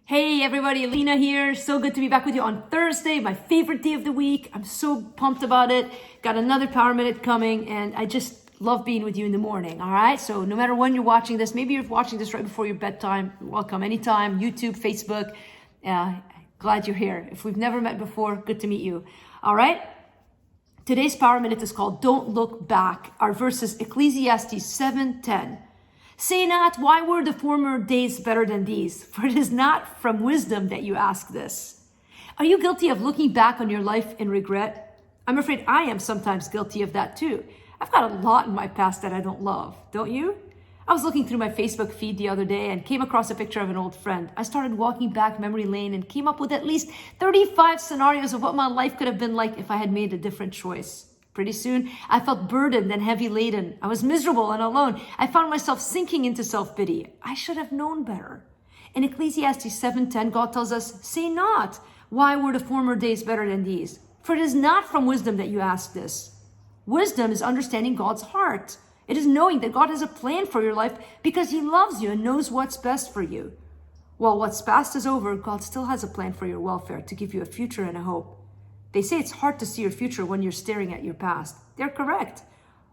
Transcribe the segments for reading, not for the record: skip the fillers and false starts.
Hey everybody, Lina here. So good to be back with you on Thursday, my favorite day of the week. I'm so pumped about it. Got another Power Minute coming, and I just love being with you in the morning, all right? So no matter when you're watching this, maybe you're watching this right before your bedtime, welcome anytime, YouTube, Facebook. Glad you're here. If we've never met before, good to meet you, all right? Today's Power Minute is called Don't Look Back. Our verse is Ecclesiastes 7:10. Say not, why were the former days better than these? For it is not from wisdom that you ask this. Are you guilty of looking back on your life in regret? I'm afraid I am sometimes guilty of that too. I've got a lot in my past that I don't love, don't you? I was looking through my Facebook feed the other day and came across a picture of an old friend. I started walking back memory lane and came up with at least 35 scenarios of what my life could have been like if I had made a different choice. Pretty soon, I felt burdened and heavy laden. I was miserable and alone. I found myself sinking into self-pity. I should have known better. In Ecclesiastes 7:10, God tells us, say not, why were the former days better than these? For it is not from wisdom that you ask this. Wisdom is understanding God's heart. It is knowing that God has a plan for your life because he loves you and knows what's best for you. While what's past is over, God still has a plan for your welfare to give you a future and a hope. They say it's hard to see your future when you're staring at your past. They're correct.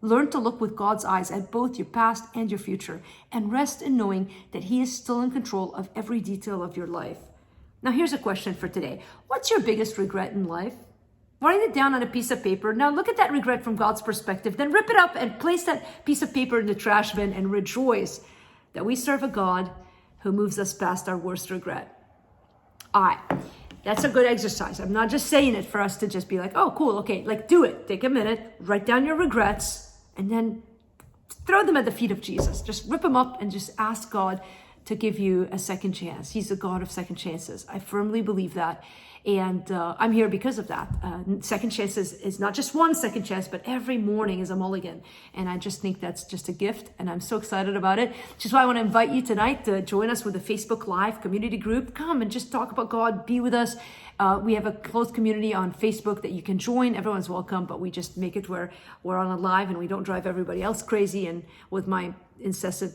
Learn to look with God's eyes at both your past and your future and rest in knowing that he is still in control of every detail of your life. Now, here's a question for today. What's your biggest regret in life? Write it down on a piece of paper. Now, look at that regret from God's perspective. Then rip it up and place that piece of paper in the trash bin and rejoice that we serve a God who moves us past our worst regret. All right. That's a good exercise. I'm not just saying it for us to just be like, oh, cool, okay, like do it. Take a minute, write down your regrets, and then throw them at the feet of Jesus. Just rip them up and just ask God to give you a second chance. He's the God of second chances. I firmly believe that. And I'm here because of that. Second chances is not just one second chance, but every morning is a mulligan. And I just think that's just a gift. And I'm so excited about it. Which is why I want to invite you tonight to join us with the Facebook Live community group. Come and just talk about God. Be with us. We have a closed community on Facebook that you can join. Everyone's welcome, but we just make it where we're on a live and we don't drive everybody else crazy. And with my incessant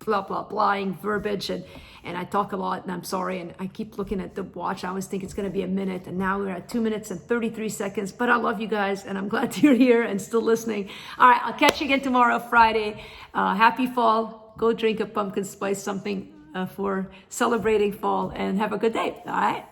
blah, blah, blahing verbiage, and I talk a lot, and I'm sorry, and I keep looking at the watch. I always think it's going to be a minute, and now we're at 2 minutes and 33 seconds, but I love you guys, and I'm glad you're here and still listening. All right, I'll catch you again tomorrow, Friday. Happy fall. Go drink a pumpkin spice something for celebrating fall, and have a good day, all right?